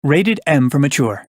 Rated M for mature.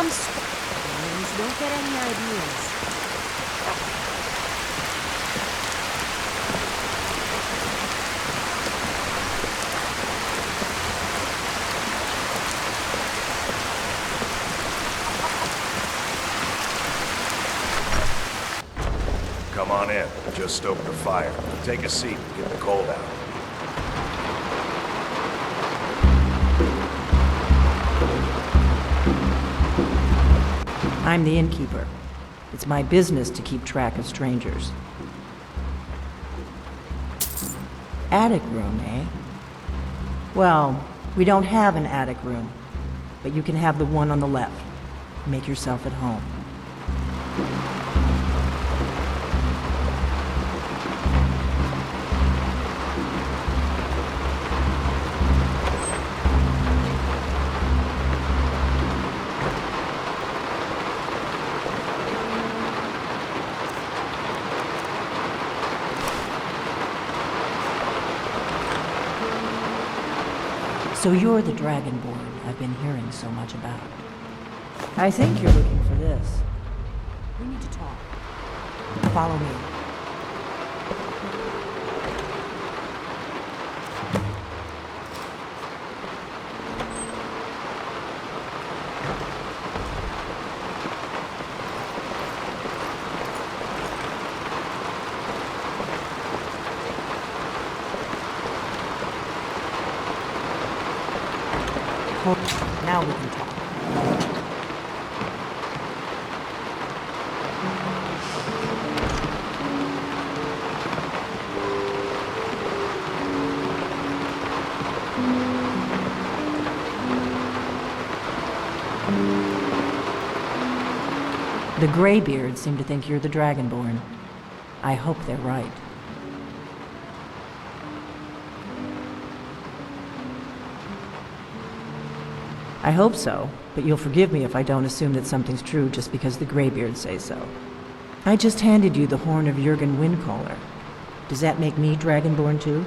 Don't get any ideas. Come on in. Just stoke the fire. Take a seat and get the cold out. I'm the innkeeper. It's my business to keep track of strangers. Attic room, eh? Well, we don't have an attic room, but you can have the one on the left. Make yourself at home. So you're the Dragonborn I've been hearing so much about. I think you're looking for this. We need to talk. Follow me. Now we can talk. The Greybeards seem to think you're the Dragonborn. I hope they're right. I hope so, but you'll forgive me if I don't assume that something's true just because the Greybeards say so. I just handed you the horn of Jurgen Windcaller. Does that make me Dragonborn too?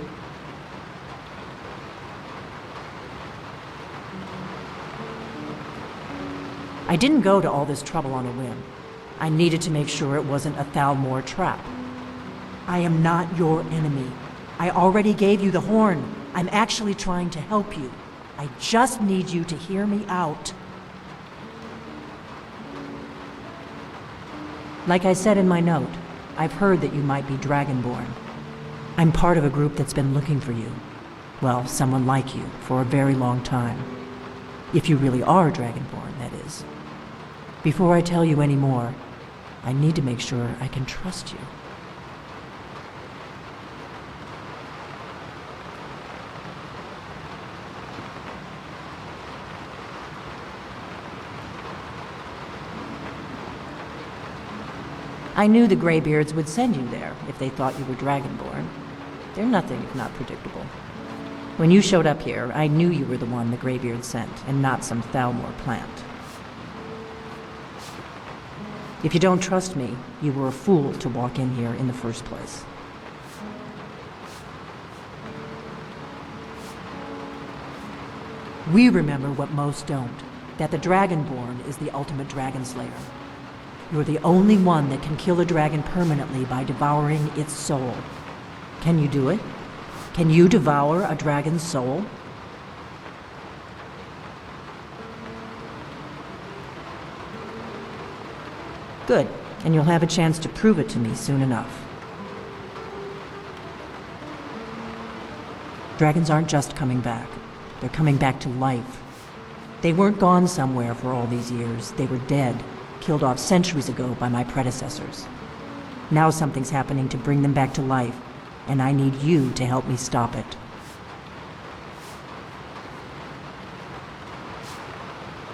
I didn't go to all this trouble on a whim. I needed to make sure it wasn't a Thalmor trap. I am not your enemy. I already gave you the horn. I'm actually trying to help you. I just need you to hear me out. Like I said in my note, I've heard that you might be Dragonborn. I'm part of a group that's been looking for you. Well, someone like you, for a very long time. If you really are Dragonborn, that is. Before I tell you any more, I need to make sure I can trust you. I knew the Greybeards would send you there if they thought you were Dragonborn. They're nothing if not predictable. When you showed up here, I knew you were the one the Greybeards sent, and not some Thalmor plant. If you don't trust me, you were a fool to walk in here in the first place. We remember what most don't, that the Dragonborn is the ultimate dragon slayer. You're the only one that can kill a dragon permanently by devouring its soul. Can you do it? Can you devour a dragon's soul? Good, and you'll have a chance to prove it to me soon enough. Dragons aren't just coming back. They're coming back to life. They weren't gone somewhere for all these years. They were dead, killed off centuries ago by my predecessors. Now something's happening to bring them back to life, and I need you to help me stop it.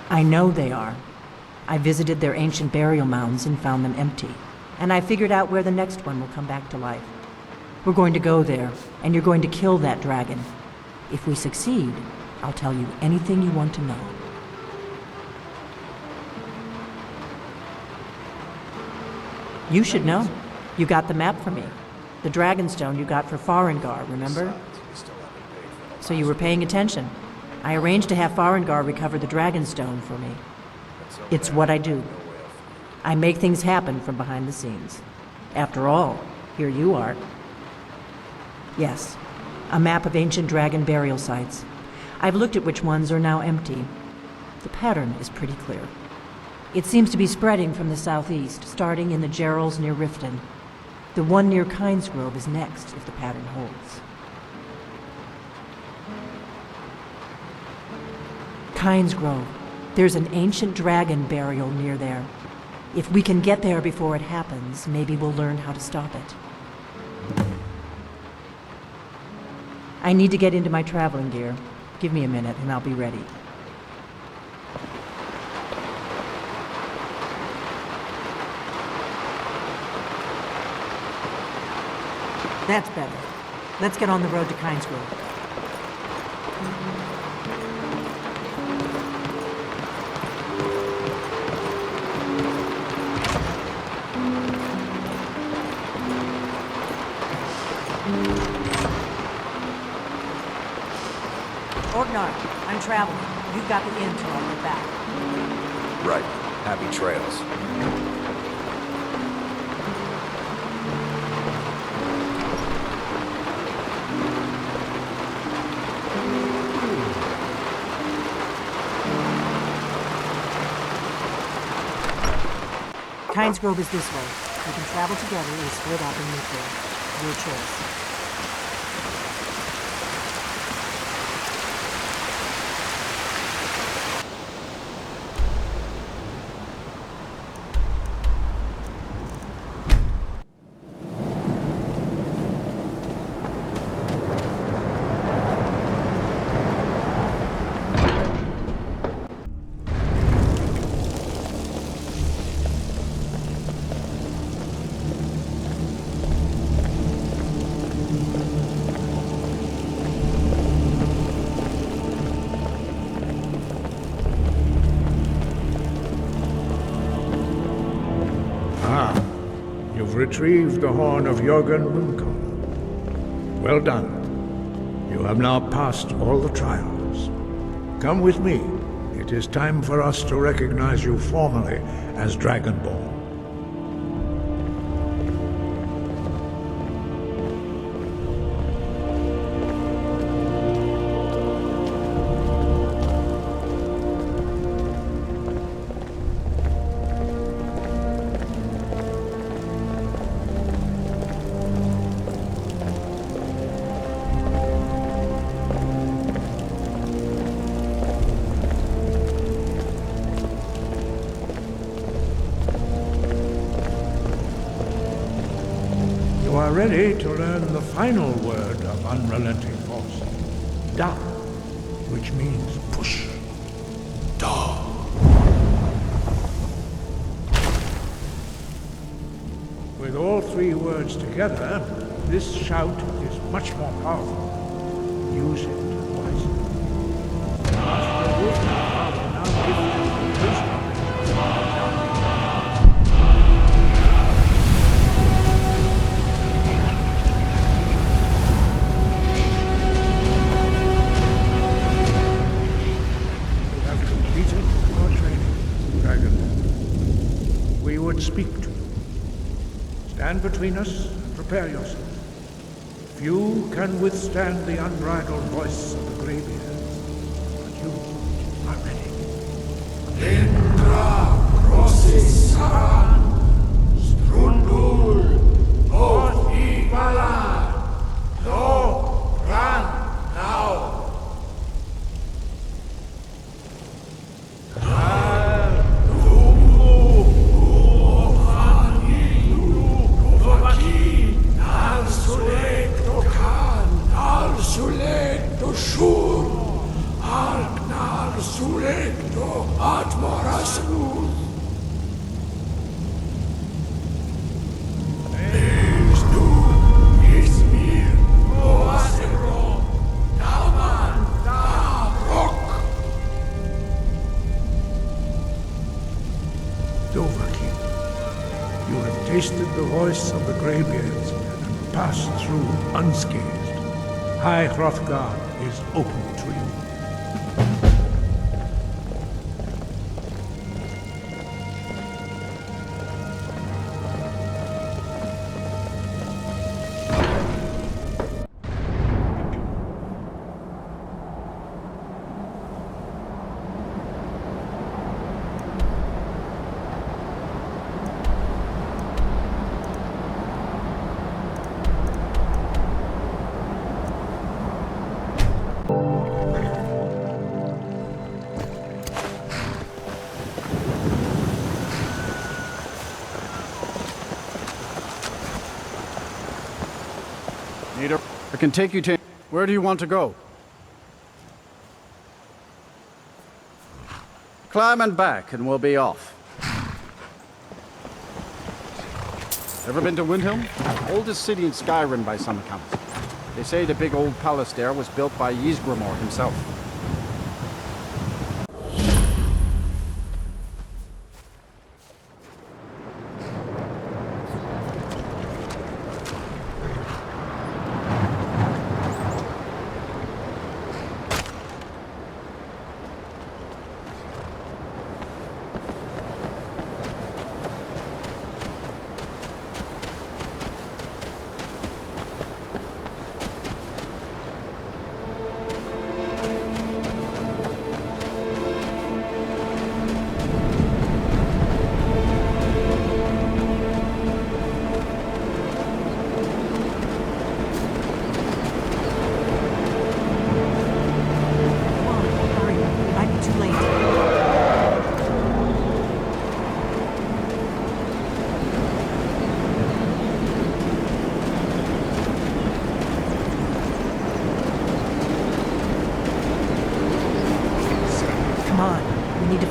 I know they are. I visited their ancient burial mounds and found them empty, and I figured out where the next one will come back to life. We're going to go there, and you're going to kill that dragon. If we succeed, I'll tell you anything you want to know. You should know. You got the map for me. The Dragonstone you got for Farengar, remember? So you were paying attention. I arranged to have Farengar recover the Dragonstone for me. It's what I do. I make things happen from behind the scenes. After all, here you are. Yes, a map of ancient dragon burial sites. I've looked at which ones are now empty. The pattern is pretty clear. It seems to be spreading from the southeast, starting in the Gerals near Riften. The one near Kynesgrove is next, if the pattern holds. Kynesgrove. There's an ancient dragon burial near there. If we can get there before it happens, maybe we'll learn how to stop it. I need to get into my traveling gear. Give me a minute and I'll be ready. That's better. Let's get on the road to Kynesgrove. Orgnar, I'm traveling. You've got the inn till I get back. Right. Happy trails. Kynesgrove is this way. We can travel together or split up and meet there. Your choice. Retrieved the horn of Jörgen Runkel. Well done. You have now passed all the trials. Come with me. It is time for us to recognize you formally as Dragonborn. Ready to learn the final word of unrelenting force. Da, which means push. Da. With all three words together, this shout is much more powerful. Use it wisely. Master Wolfgar will now give you the first knowledge. Speak to you. Stand between us and prepare yourself. Few can withstand the unbridled voice of the Greybeards, but you are ready. Indra crosses Saran, Strundul, Oth Ibala, Lo, Ran, now. Tasted the voice of the Greybeards and passed through unscathed. High Hrothgar is open to you. I can take you to... Where do you want to go? Climb and back, and we'll be off. Ever been to Windhelm? Oldest city in Skyrim by some accounts. They say the big old palace there was built by Ysgramor himself.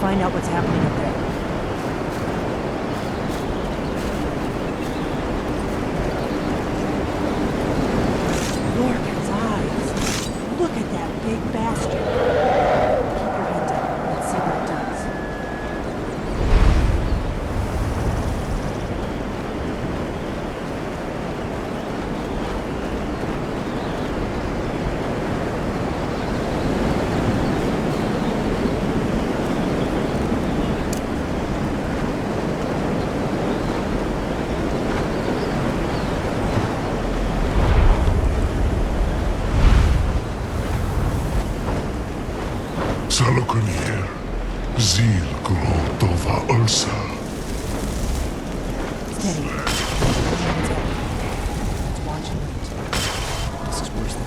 Find out what's happening up there. Lorcan's eyes! Look at that big bastard! Keep your head down. Let's see what it does. Salokunier, Zil Grotova Ursa. Steady. Let's watch and wait. This is worse than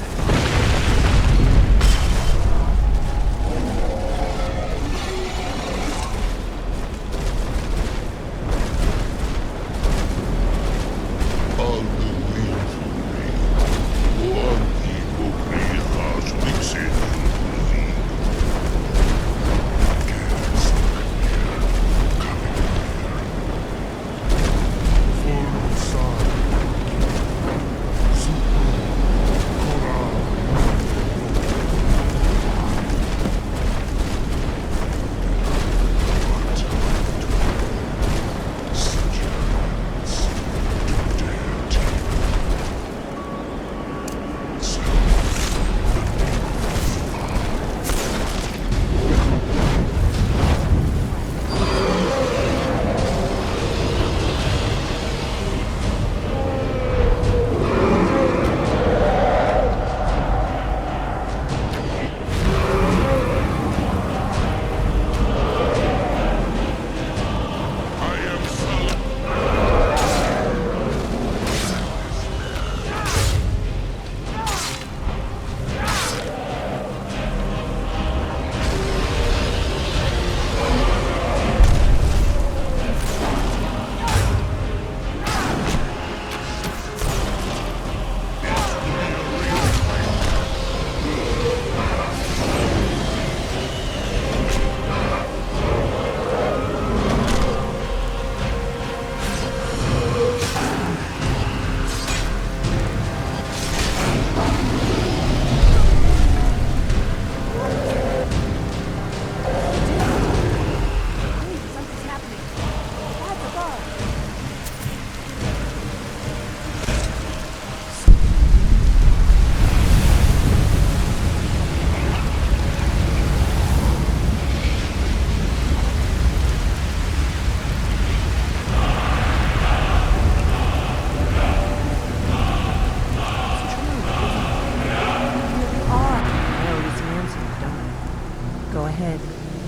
All the way for me. One people bring us mixing.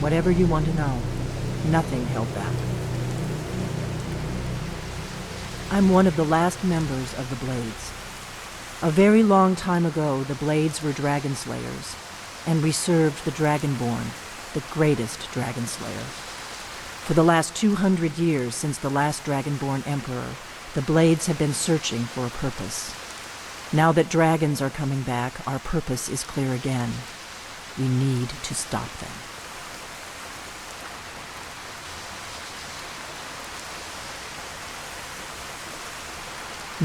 Whatever you want to know, nothing held back. I'm one of the last members of the Blades. A very long time ago, the Blades were dragon slayers, and we served the Dragonborn, the greatest dragon slayer. For the last 200 years since the last Dragonborn Emperor, the Blades have been searching for a purpose. Now that dragons are coming back, our purpose is clear again. We need to stop them.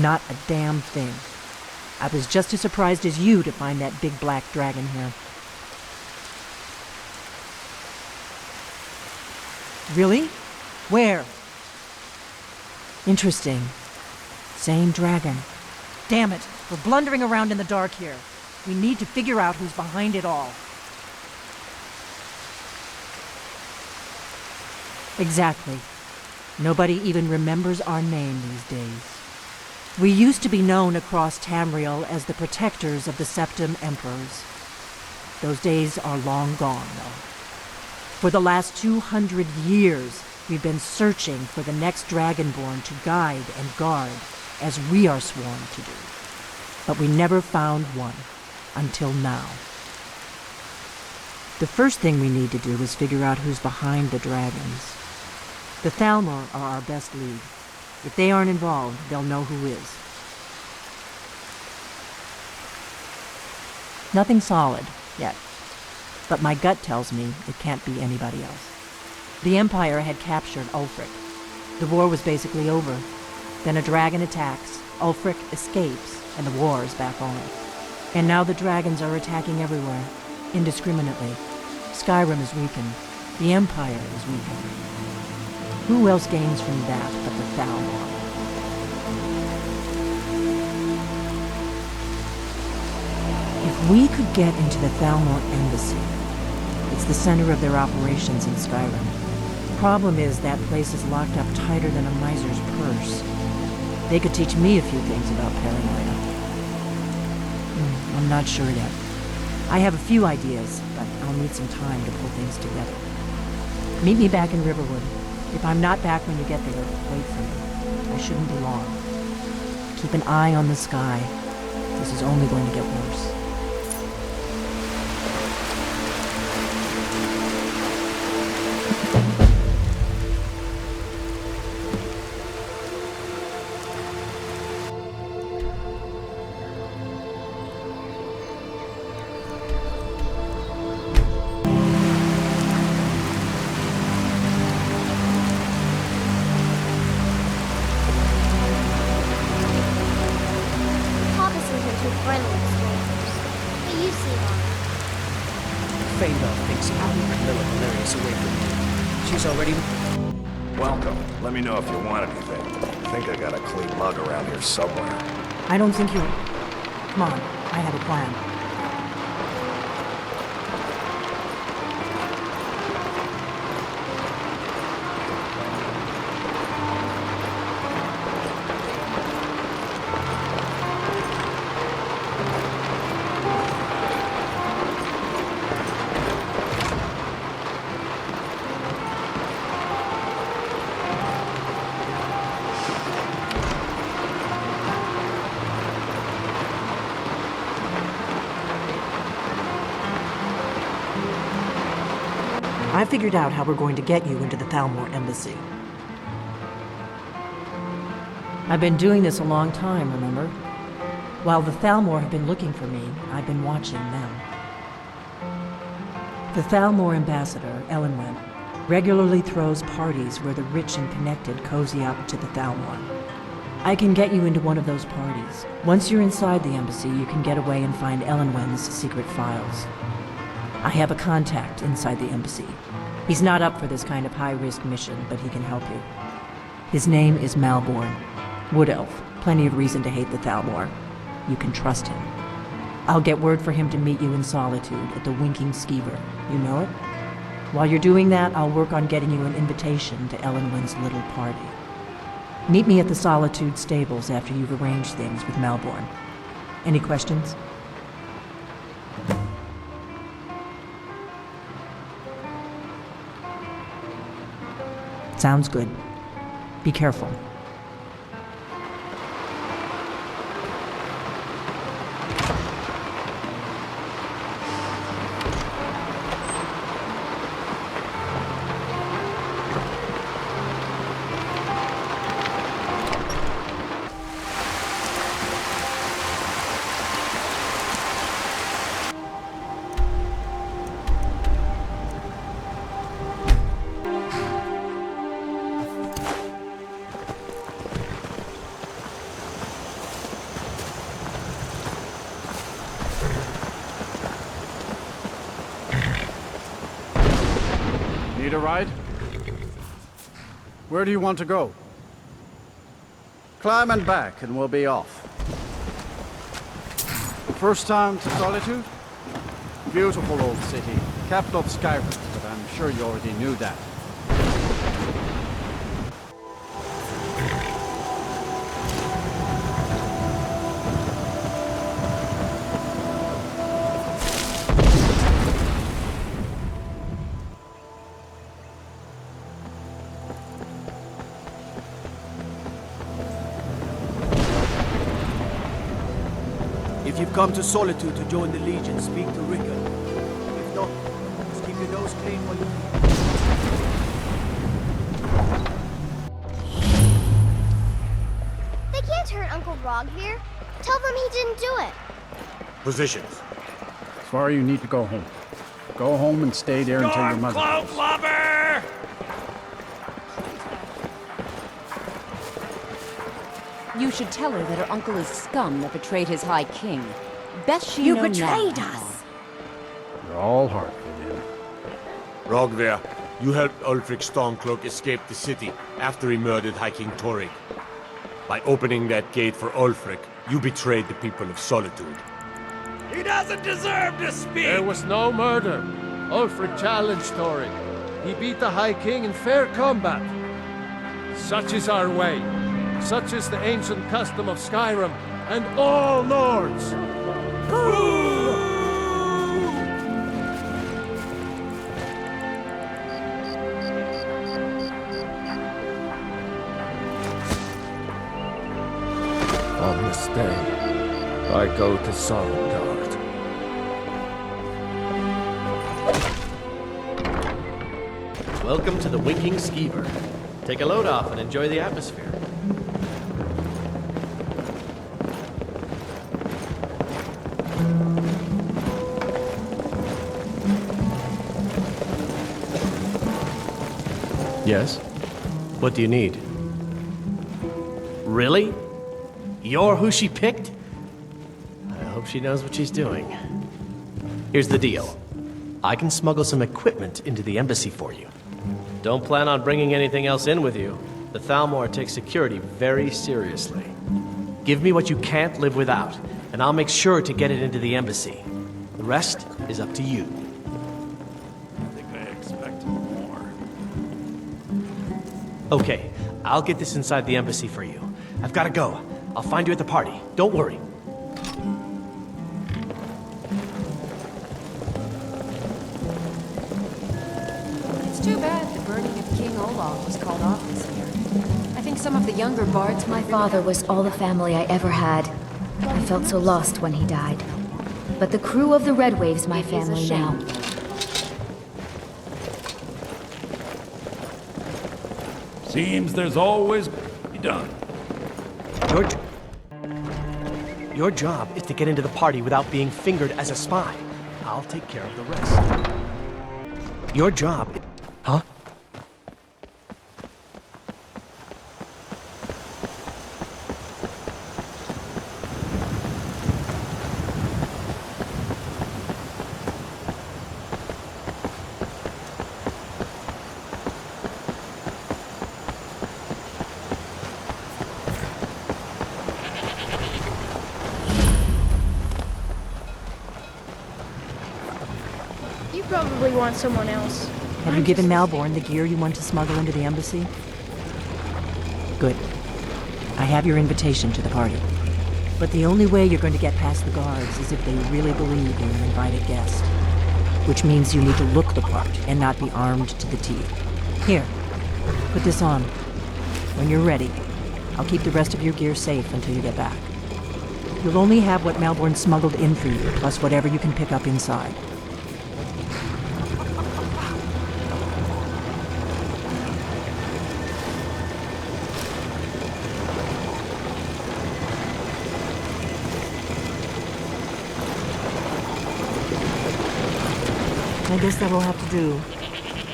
Not a damn thing. I was just as surprised as you to find that big black dragon here. Really? Where? Interesting. Same dragon. Damn it, we're blundering around in the dark here. We need to figure out who's behind it all. Exactly. Nobody even remembers our name these days. We used to be known across Tamriel as the protectors of the Septim Emperors. Those days are long gone, though. For the last 200 years, we've been searching for the next Dragonborn to guide and guard, as we are sworn to do. But we never found one, until now. The first thing we need to do is figure out who's behind the dragons. The Thalmor are our best lead. If they aren't involved, they'll know who is. Nothing solid, yet. But my gut tells me it can't be anybody else. The Empire had captured Ulfric. The war was basically over. Then a dragon attacks, Ulfric escapes, and the war is back on. And now the dragons are attacking everywhere, indiscriminately. Skyrim is weakened. The Empire is weakened. Who else gains from that but the Thalmor? If we could get into the Thalmor embassy, it's the center of their operations in Skyrim. Problem is that place is locked up tighter than a miser's purse. They could teach me a few things about paranoia. I'm not sure yet. I have a few ideas, but I'll need some time to pull things together. Meet me back in Riverwood. If I'm not back when you get there, wait for me. I shouldn't be long. Keep an eye on the sky. This is only going to get worse. Welcome. Let me know if you want anything. I think I got a clean mug around here somewhere. I don't think you're... Come on, I have a plan. I figured out how we're going to get you into the Thalmor embassy. I've been doing this a long time, remember? While the Thalmor have been looking for me, I've been watching them. The Thalmor ambassador, Elenwen, regularly throws parties where the rich and connected cozy up to the Thalmor. I can get you into one of those parties. Once you're inside the embassy, you can get away and find Elenwen's secret files. I have a contact inside the embassy. He's not up for this kind of high-risk mission, but he can help you. His name is Malborn. Wood Elf. Plenty of reason to hate the Thalmor. You can trust him. I'll get word for him to meet you in Solitude at the Winking Skeever. You know it? While you're doing that, I'll work on getting you an invitation to Elenwen's little party. Meet me at the Solitude stables after you've arranged things with Malborn. Any questions? Sounds good. Be careful. Need a ride? Where do you want to go? Climb and back, and we'll be off. First time to Solitude? Beautiful old city. Capital of Skyrim, but I'm sure you already knew that. If you've come to Solitude to join the Legion, speak to Ricker. If not, just keep your nose clean while you... They can't hurt Uncle Rog here. Tell them he didn't do it. Positions. Sorry, you need to go home. Go home and stay there until your mother... Stormcloak lover! You should tell her that her uncle is scum that betrayed his High King. Best she You know betrayed now. us! You're all heart, William. Rogver, you helped Ulfric Stormcloak escape the city after he murdered High King Torrik. By opening that gate for Ulfric, you betrayed the people of Solitude. He doesn't deserve to speak! There was no murder. Ulfric challenged Torrik. He beat the High King in fair combat. Such is our way. Such is the ancient custom of Skyrim and all lords. On this day, I go to Sovngarde. Welcome to the Winking Skeever. Take a load off and enjoy the atmosphere. Yes? What do you need? Really? You're who she picked? I hope she knows what she's doing. Here's the deal. I can smuggle some equipment into the embassy for you. Don't plan on bringing anything else in with you. The Thalmor takes security very seriously. Give me what you can't live without, and I'll make sure to get it into the embassy. The rest is up to you. I think I expected more. Okay, I'll get this inside the embassy for you. I've got to go. I'll find you at the party. Don't worry. It's too bad the burning of King Olaf was called off this year. I think some of the younger bards... My father was all the family I ever had. I felt so lost when he died. But the crew of the Red Wave's my family now. Seems there's always be done. Your job is to get into the party without being fingered as a spy. I'll take care of the rest. Your job... Huh? You probably want someone else. Have you given Malborn the gear you want to smuggle into the embassy? Good. I have your invitation to the party. But the only way you're going to get past the guards is if they really believe you're an invited guest. Which means you need to look the part and not be armed to the teeth. Here, put this on. When you're ready, I'll keep the rest of your gear safe until you get back. You'll only have what Malborn smuggled in for you, plus whatever you can pick up inside. I guess that will have to do.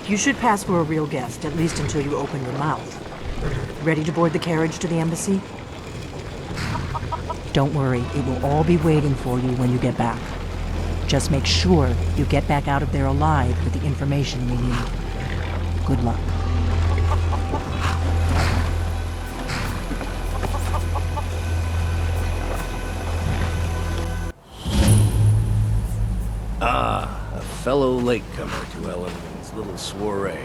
You should pass for a real guest, at least until you open your mouth. Ready to board the carriage to the embassy? Don't worry, it will all be waiting for you when you get back. Just make sure you get back out of there alive with the information we need. Good luck. A fellow latecomer to Ellen's little soiree.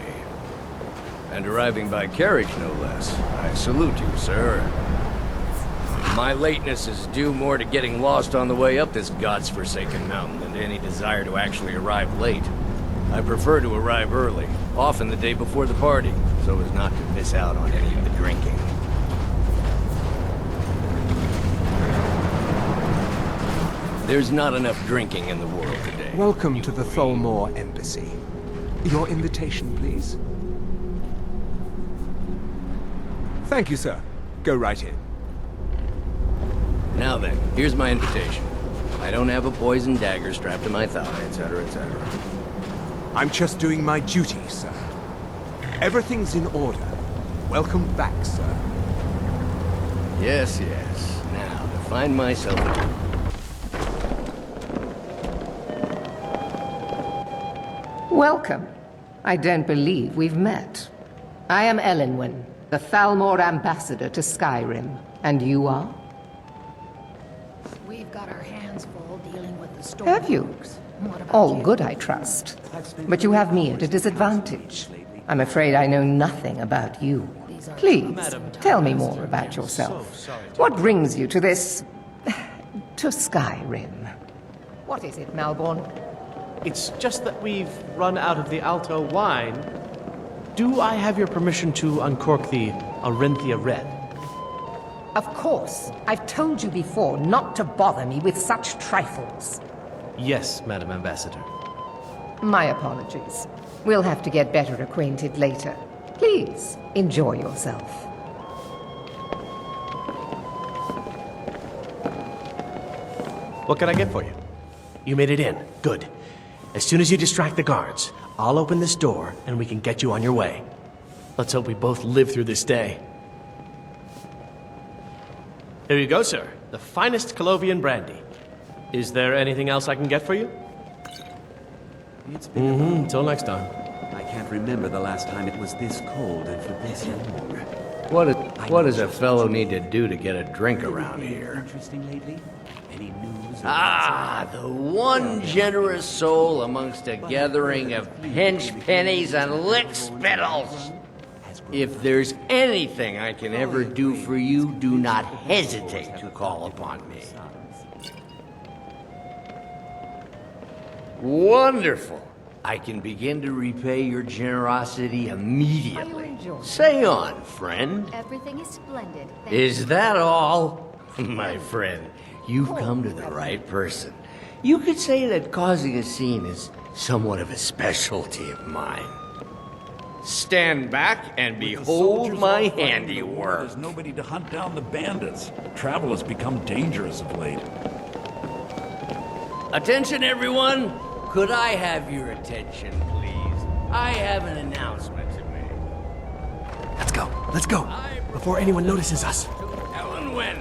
And arriving by carriage, no less. I salute you, sir. My lateness is due more to getting lost on the way up this god's-forsaken mountain than to any desire to actually arrive late. I prefer to arrive early, often the day before the party, so as not to miss out on any of the drinking. There's not enough drinking in the world today. Welcome to the Thalmor Embassy. Your invitation, please. Thank you, sir. Go right in. Now then, here's my invitation. I don't have a poison dagger strapped to my thigh, etc., etc. I'm just doing my duty, sir. Everything's in order. Welcome back, sir. Yes, yes. Now, to find myself a... Welcome. I don't believe we've met. I am Elenwen, the Thalmor ambassador to Skyrim. And you are? We've got our hands full dealing with the storm. Have you? All good, I trust. But you have me at a disadvantage. I'm afraid I know nothing about you. Please, tell me more about yourself. What brings you to this... to Skyrim? What is it, Malborn? It's just that we've run out of the Alto wine. Do I have your permission to uncork the Arinthia Red? Of course. I've told you before not to bother me with such trifles. Yes, Madam Ambassador. My apologies. We'll have to get better acquainted later. Please, enjoy yourself. What can I get for you? You made it in. Good. As soon as you distract the guards, I'll open this door and we can get you on your way. Let's hope we both live through this day. Here you go, sir. The finest Colovian brandy. Is there anything else I can get for you? It's been Until next time. I can't remember the last time it was this cold and for this long. What does a fellow need to do to get a drink around here? Interesting lately? Any news? Ah, the one generous soul amongst a gathering of pinch pennies and lick spittles. If there's anything I can ever do for you, do not hesitate to call upon me. Wonderful. I can begin to repay your generosity immediately. Say on, friend. Everything is splendid. Is that all? My friend, you've come to the right person. You could say that causing a scene is somewhat of a specialty of mine. Stand back and behold my handiwork. There's nobody to hunt down the bandits. Travel has become dangerous of late. Attention, everyone! Could I have your attention, please? I have an announcement to make. Let's go, before anyone notices us. Elenwen,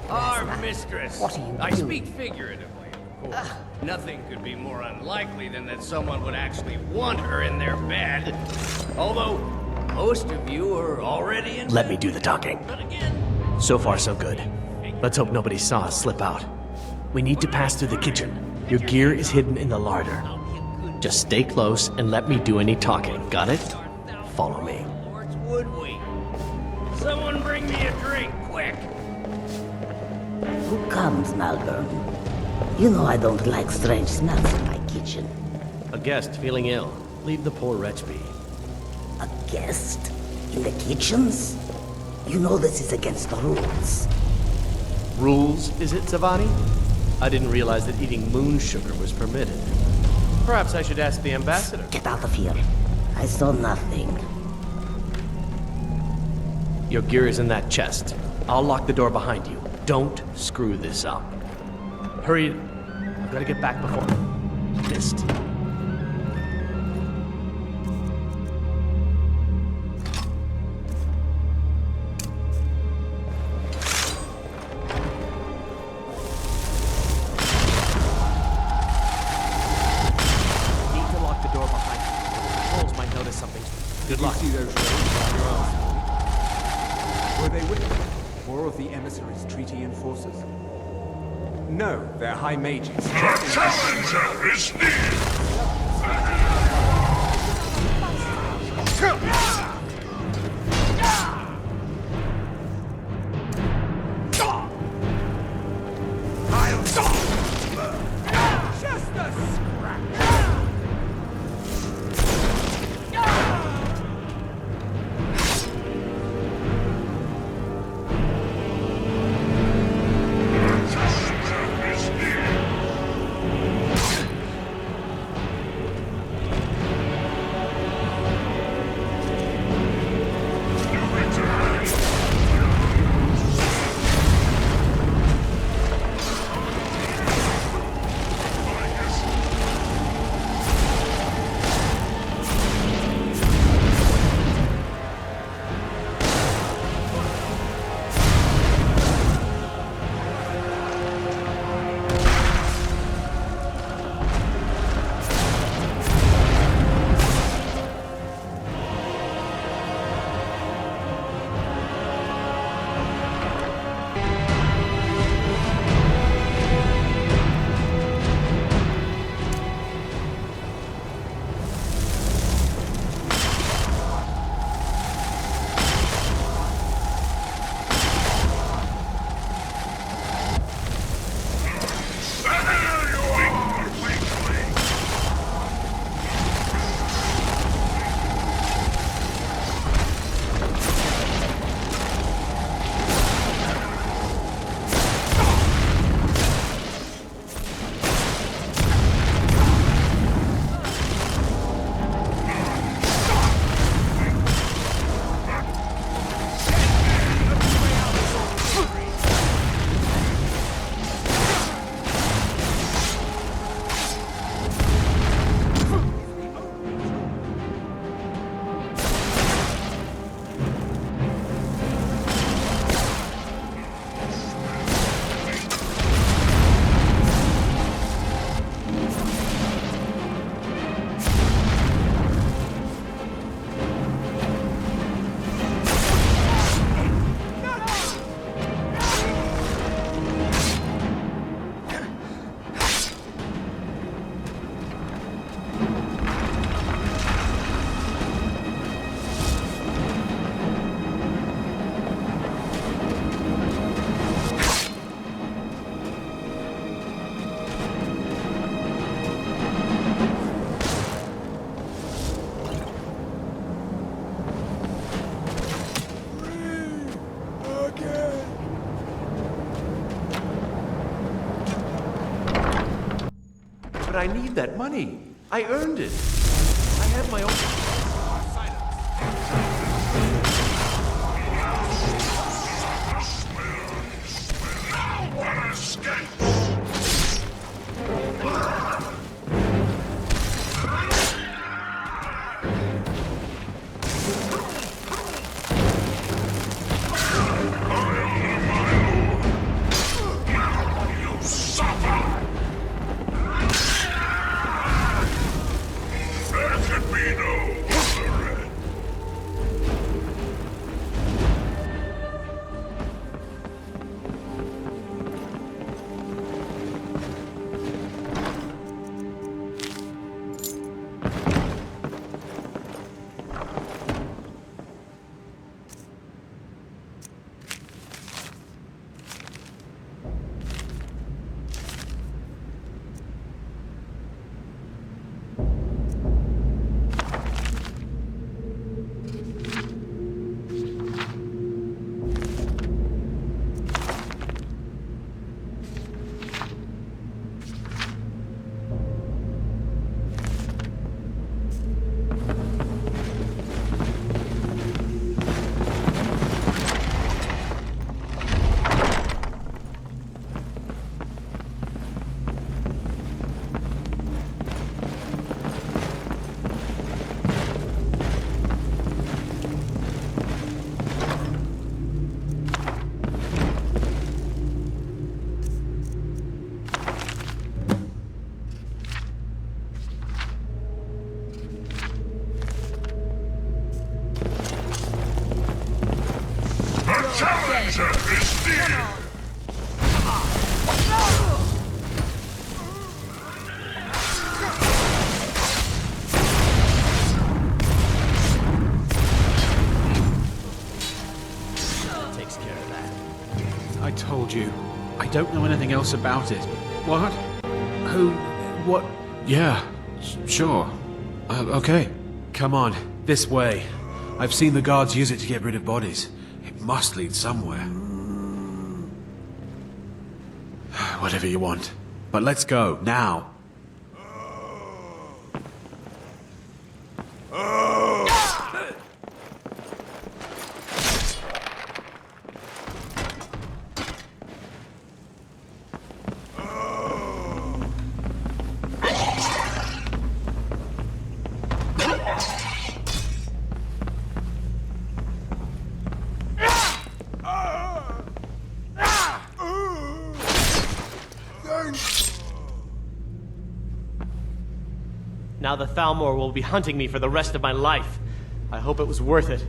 our mistress. What are you I doing? speak figuratively, of course. Nothing could be more unlikely than that someone would actually want her in their bed. Although, most of you are already in Let bed. me do the talking. But again, So far, so good. Let's hope nobody saw us slip out. We need to pass through the kitchen. Your gear is hidden in the larder. Just stay close and let me do any talking. Got it? Follow me. would we? Someone bring me a drink, quick! Who comes, Malborn? You know I don't like strange smells in my kitchen. A guest feeling ill. Leave the poor wretch be. A guest? In the kitchens? You know this is against the rules. Rules, is it, Zavani? I didn't realize that eating moon sugar was permitted. Perhaps I should ask the ambassador. Get out of here. I saw nothing. Your gear is in that chest. I'll lock the door behind you. Don't screw this up. Hurry. I've got to get back before... Missed. Good luck. You see those roads on your arms? Were they with them? More of the emissaries' treaty enforcers? No, they're high mages. The challenger is near! Just a scratch! But I need that money. I earned it. I have my own... There can be no challenger is near! Takes care of that. I told you. I don't know anything else about it. What? Who? What? Yeah, sure. Okay. Come on, this way. I've seen the guards use it to get rid of bodies. It must lead somewhere. Whatever you want. But let's go, now. Now the Thalmor will be hunting me for the rest of my life. I hope it was worth it.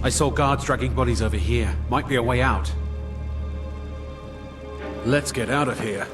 I saw guards dragging bodies over here. Might be a way out. Let's get out of here.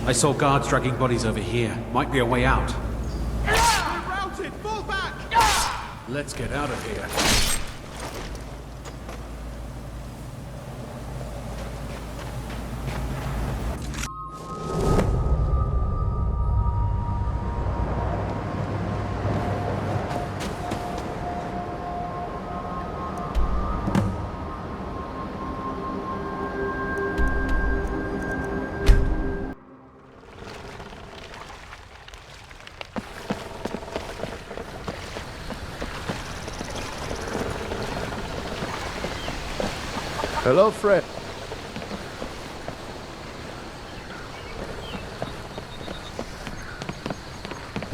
I saw guards dragging bodies over here. Might be a way out. We're routed! Fall back! Let's get out of here. Hello, Fred.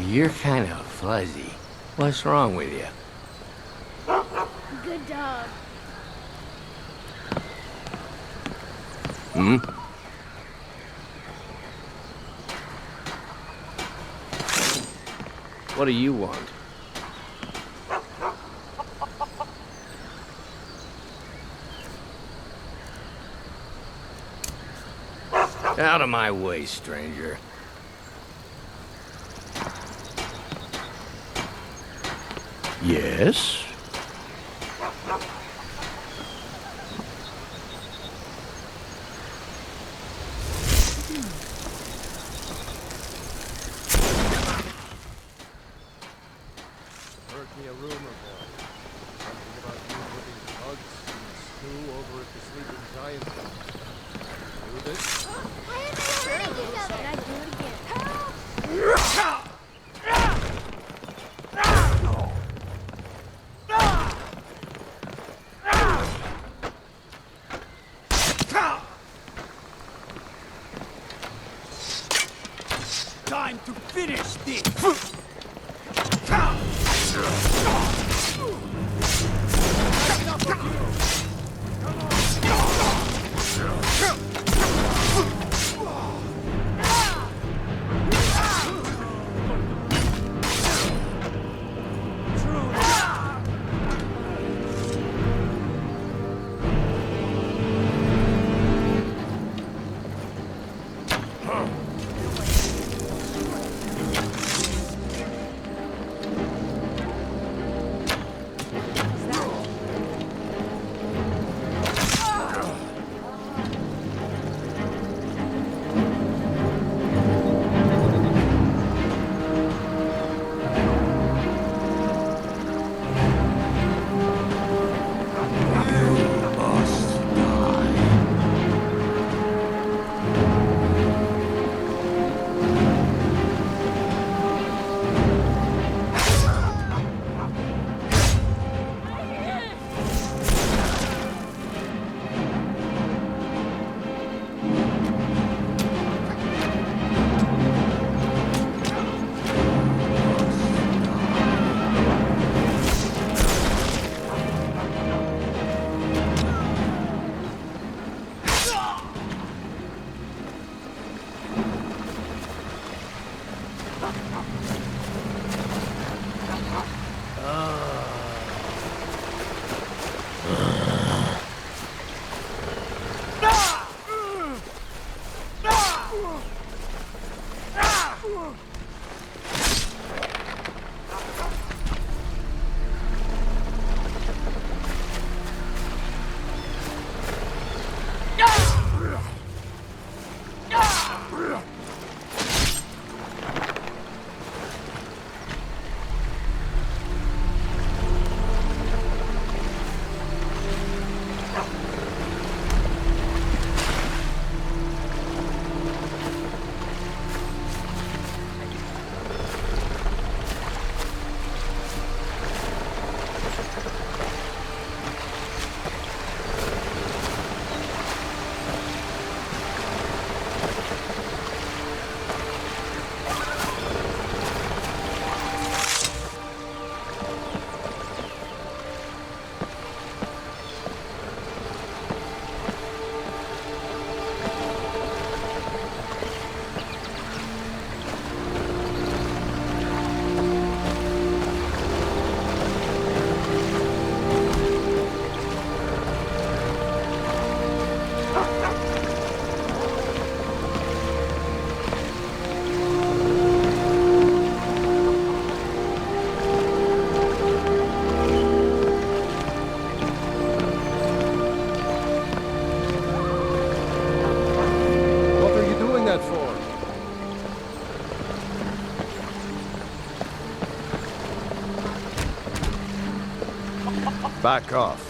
You're kind of fuzzy. What's wrong with you? Good dog. Hmm? What do you want? Out of my way, stranger. Yes? Heard me a rumor, boy. Something about you putting bugs in the stew over at the Sleeping Giant. Do this? Said I'd do it again. Time to finish this! Back off.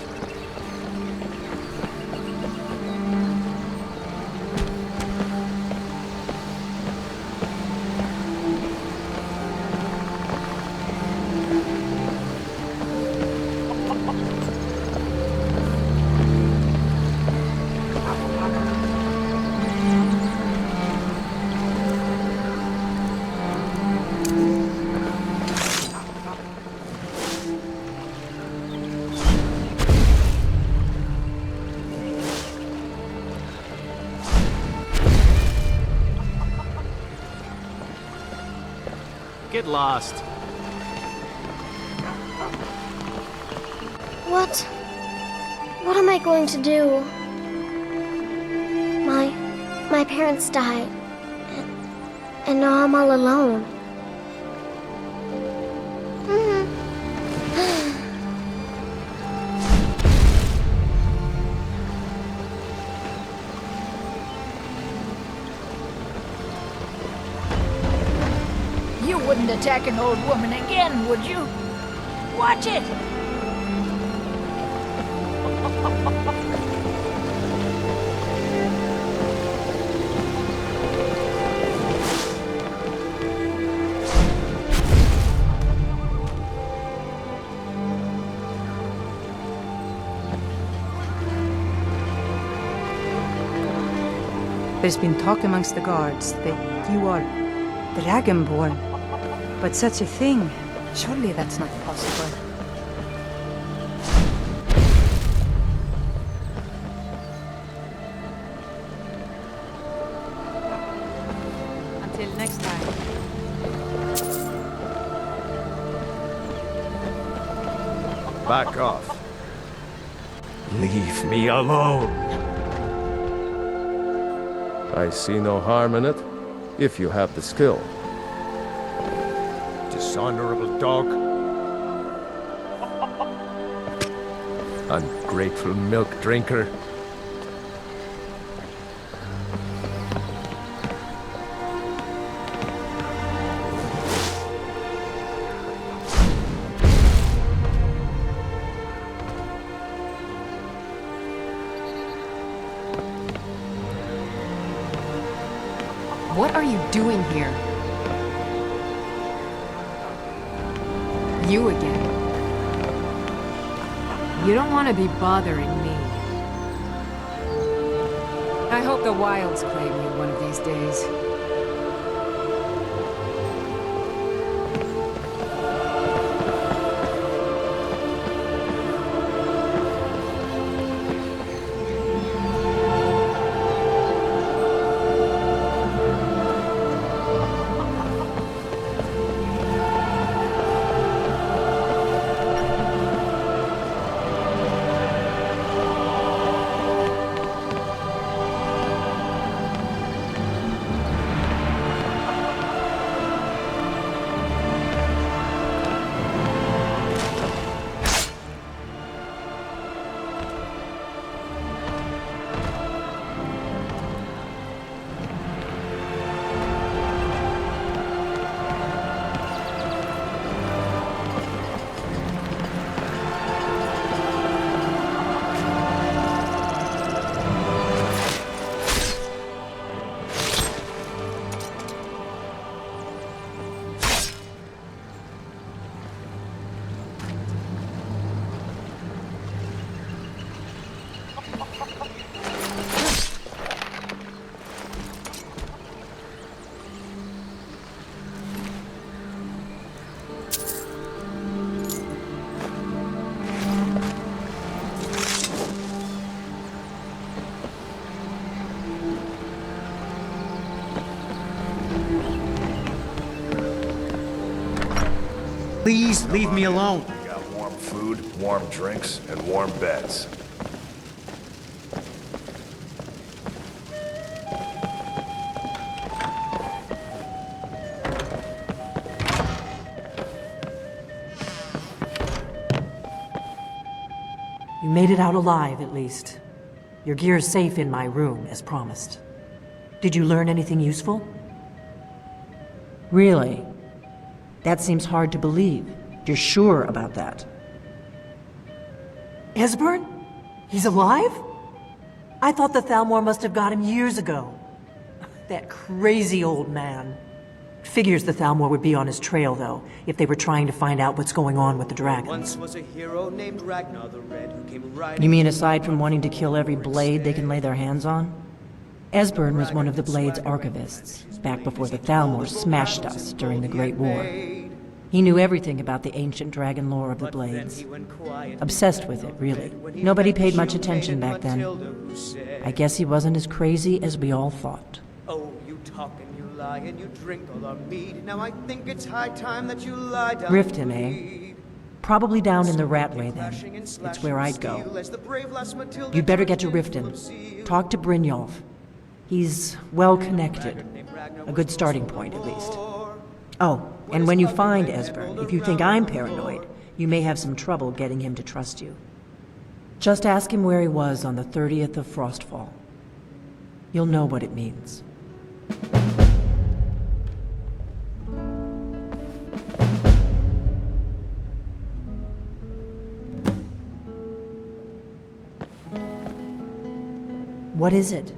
get lost. What am I going to do? My parents died. And now I'm all alone. You wouldn't attack an old woman again, would you? Watch it! There's been talk amongst the guards that you are Dragonborn. But such a thing, surely that's not possible. Until next time. Back off. Leave me alone. I see no harm in it, if you have the skill. Dishonorable dog. Ungrateful milk drinker. What are you doing here? You again. You don't want to be bothering me. I hope the wilds claim you one of these days. Please leave me alone. We got warm food, warm drinks, and warm beds. You made it out alive, at least. Your gear's safe in my room, as promised. Did you learn anything useful? Really? That seems hard to believe. You're sure about that? Esbern? He's alive? I thought the Thalmor must have got him years ago. That crazy old man. Figures the Thalmor would be on his trail, though, if they were trying to find out what's going on with the dragons. Once was a hero named Ragnar the Red who came riding. You mean aside from wanting to kill every blade they can lay their hands on? Esbern was one of the Blade's archivists, back before the Thalmor smashed us during the Great War. He knew everything about the ancient dragon lore of the Blades. Obsessed with it, really. Nobody paid much attention back then. I guess he wasn't as crazy as we all thought. Oh, you talk and you lie and you drink all our mead. Now I think it's high time that you lie down. Rift him, eh? Probably down in the Ratway, then. It's where I'd go. You'd better get to Riften. Talk to Brynjolf. He's well-connected. A good starting point, at least. Oh, and when you find Esbern, if you think I'm paranoid, you may have some trouble getting him to trust you. Just ask him where he was on the 30th of Frostfall. You'll know what it means. What is it?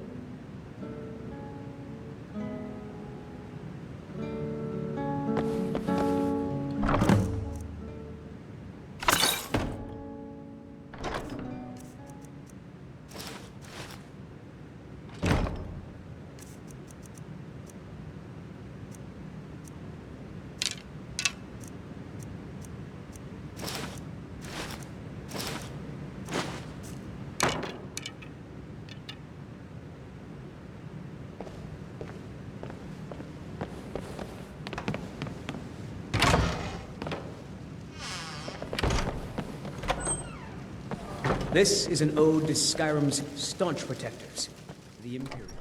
This is an ode to Skyrim's staunch protectors, the Imperials.